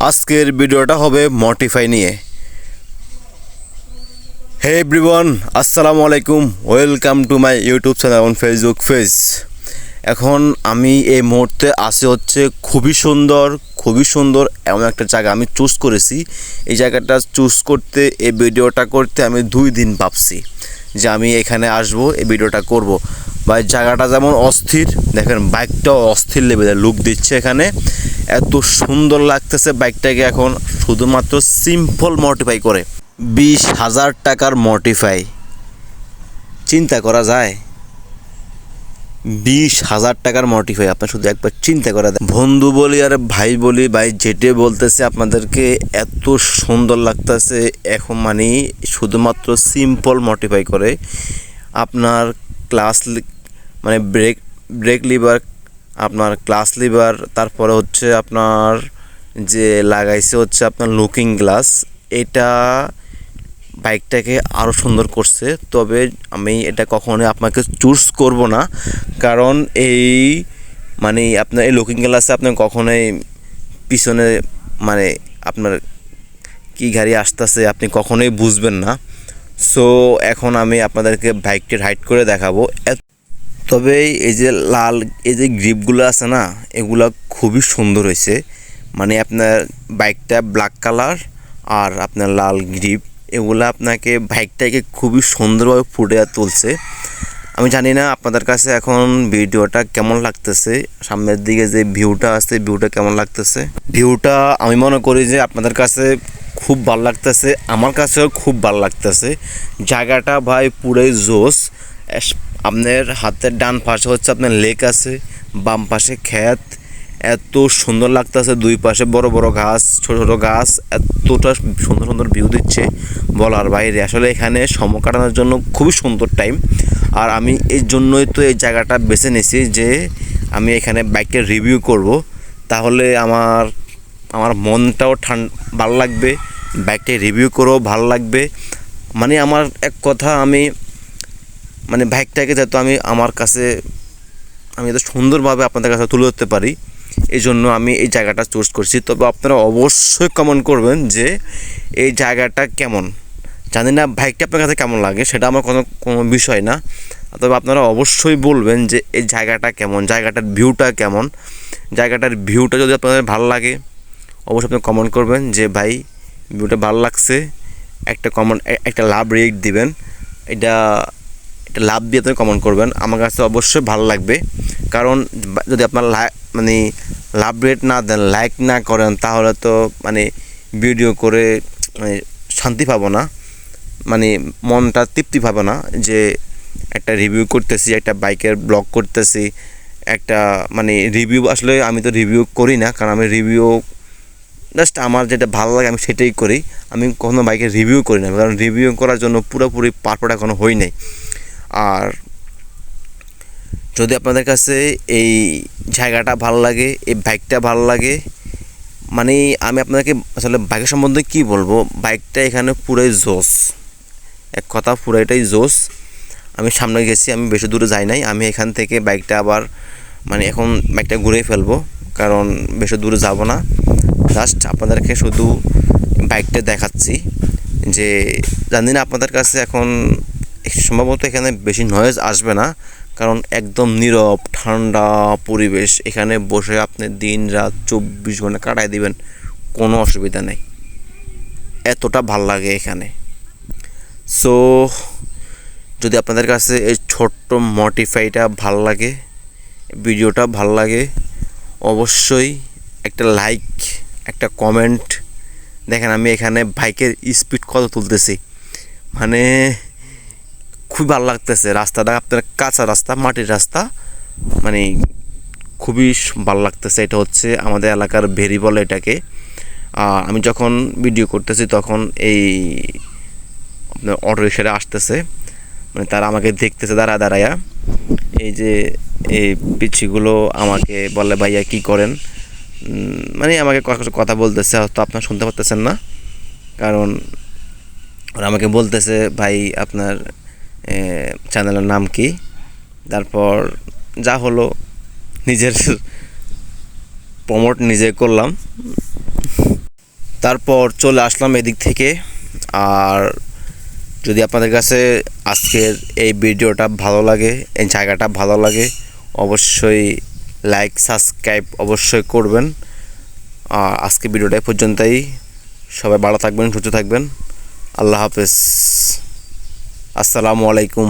আজকের ভিডিওটা হবে মডিফাই নিয়ে। হে এভরিওয়ান, আসসালামু আলাইকুম, welcome to my YouTube channel on Facebook page. এখন আমি এই মুহূর্তে আসি হচ্ছে খুবই সুন্দর এমন একটা জায়গা আমি চুজ করেছি। এই জায়গাটা চুজ করতে, এই ভিডিওটা করতে আমি 2 দিন ভাবছি যে আমি এখানে আসব, এই ভিডিওটা করব। বা জায়গাটা যেমন অস্থির, দেখেন বাইকটাও অস্থির লেভেলের লুক দিচ্ছে। এখানে এত সুন্দর লাগতেছে বাইকটাকে। এখন শুধুমাত্র সিম্পল মডিফাই করে 20,000 টাকার মডিফাই, চিন্তা করা যায়? 20,000 টাকার মডিফাই আপনার শুধু একবার চিন্তা করে দেন। বন্ধু বলি আর ভাই বলি, ভাই যেটে বলতেছে আপনাদেরকে, এত সুন্দর লাগতেছে এখন। মানে শুধুমাত্র সিম্পল মডিফাই করে আপনার মানে ব্রেক লিভার, আপনার ক্লাস লিভার, তারপরে হচ্ছে আপনার যে লাগাইছে হচ্ছে আপনার লুকিং গ্লাস, এটা বাইকটাকে আরও সুন্দর করছে। তবে আমি এটা কখনোই আপনাকে চুজ করব না, কারণ এই মানে আপনার এই লুকিং গ্লাসে আপনি কখনোই পিছনে মানে আপনার কি গাড়ি আসতেছে আপনি কখনোই বুঝবেন না। সো এখন আমি আপনাদেরকে বাইকটি হাইড করে দেখাবো। তবে এই যে লাল এই যে গ্রিপগুলো আছে না, এগুলা খুবই সুন্দর হয়েছে। মানে আপনার বাইকটা ব্ল্যাক কালার আর আপনার লাল গ্রিপ, এগুলো আপনাকে বাইকটাকে খুবই সুন্দরভাবে ফুটে তুলছে। আমি জানি না আপনাদের কাছে এখন ভিডিওটা কেমন লাগতেছে, সামনের দিকে যে ভিউটা আছে ভিউটা কেমন লাগতেছে। ভিউটা আমি মনে করি যে আপনাদের কাছে খুব ভালো লাগতেছে, আমার কাছেও খুব ভালো লাগতেছে। জায়গাটা ভাই পুরোই জোস। আপনার হাতের ডান পাশে হচ্ছে আপনার লেক আছে, বাম পাশে ক্ষেত, এত সুন্দর লাগতেছে। দুই পাশে বড় বড় গাছ, ছোট ছোট গাছ, এতটা সুন্দর ভিউ দিচ্ছে বলার বাইরে। আসলে এখানে সময় কাটানোর জন্য খুবই সুন্দর টাইম। আর আমি এই জন্যই তো এই জায়গাটা বেছে নিয়েছি যে আমি এখানে বাইকের রিভিউ করব। তাহলে আমার মনটাও ভালো লাগবে, বাইকটা রিভিউ করেও ভালো লাগবে। মানে আমার এক কথা, আমি মানে বাইকটাকে যাতে আমার কাছে আমি এত সুন্দরভাবে আপনাদের কাছে তুলে ধরতে পারি, এই জন্য আমি এই জায়গাটা চুজ করছি। তবে আপনারা অবশ্যই কমেন্ট করবেন যে এই জায়গাটা কেমন। জানি না বাইকটা আপনার কাছে কেমন লাগে, সেটা আমার কোনো বিষয় না। তবে আপনারা অবশ্যই বলবেন যে এই জায়গাটা কেমন, জায়গাটার ভিউটা কেমন। জায়গাটার ভিউটা যদি আপনাদের ভালো লাগে, অবশ্যই আপনি কমেন্ট করবেন যে ভাই ভিউটা ভালো লাগছে। একটা লাভ রেট দিবেন। এটা লাভ দিয়ে আপনি কমেন্ট করবেন, আমার কাছে অবশ্যই ভালো লাগবে। কারণ যদি আপনার মানে লাভ রেট না দেন, লাইক না করেন, তাহলে তো মানে ভিডিও করে মানে শান্তি পাবো না, মানে মনটা তৃপ্তি পাবে না যে একটা রিভিউ করতেছি, একটা বাইকের ব্লগ করতেছি, একটা মানে রিভিউ। আসলে আমি তো রিভিউ করি না, কারণ আমি রিভিউ জাস্ট আমার যেটা ভালো লাগে আমি সেটাই করি। আমি কখনো বাইকের রিভিউ করি না, কারণ রিভিউ করার জন্য পুরোপুরি পারফেক্ট এখনো হই নাই। আর যদি আপনাদের কাছে এই জায়গাটা ভালো লাগে, এই বাইকটা ভালো লাগে, মানে আমি আপনাকে আসলে বাইকের সম্বন্ধে কী বলবো, বাইকটা এখানে পুরাই জোস। এক কথা পুরাইটাই জোস। আমি সামনে গেছি, আমি বেশি দূরে যাই নাই। আমি এখান থেকে বাইকটা আবার মানে এখন বাইকটা ঘুরে ফেলবো, কারণ বেশি দূরে যাব না। জাস্ট আপনাদেরকে শুধু বাইকটা দেখাচ্ছি। যে জানি না আপনাদের কাছে এখন সম্ভবত এখানে বেশি নয়েজ আসবে না, কারণ একদম নীরব ঠান্ডা পরিবেশ। এখানে বসে আপনি দিন রাত 24 ঘন্টা কাটাই দিবেন, কোনো অসুবিধা নেই। এতটা ভাল লাগে এখানে। সো যদি আপনাদের কাছে এই ছোট্ট মডিফাইটা ভাল লাগে, ভিডিওটা ভাল লাগে, অবশ্যই একটা লাইক, একটা কমেন্ট। দেখেন আমি এখানে বাইকের স্পিড কত তুলতেছি, মানে খুবই ভালো লাগতেছে। রাস্তাটা আপনার কাঁচা রাস্তা, মাটির রাস্তা, মানে খুবই ভালো লাগতেছে। এটা হচ্ছে আমাদের এলাকার ভেরি বলে এটাকে। আমি যখন ভিডিও করতেছি তখন এই আপনার অটো রিক্সাটা আসতেছে, মানে তারা আমাকে দেখতেছে দাঁড়ায়া। এই যে এই পিচ্ছিগুলো আমাকে বলে ভাইয়া কী করেন, মানে আমাকে কথা বলতেছে, হয়তো আপনার শুনতে পারতেছেন না, কারণ ওরা আমাকে বলতেছে ভাই আপনার চ্যানেলের নাম কি। তারপর যা হলো নিজের প্রমোট নিজে করলাম। তারপর চলে আসলাম এদিক থেকে। আর যদি আপনাদের কাছে আজকের এই ভিডিওটা ভালো লাগে, এই জায়গাটা ভালো লাগে, অবশ্যই লাইক সাবস্ক্রাইব অবশ্যই করবেন। আর আজকে ভিডিওটা এই পর্যন্তই। সবাই ভালো থাকবেন, সুস্থ থাকবেন। আল্লাহ হাফেজ। আসসালামু আলাইকুম।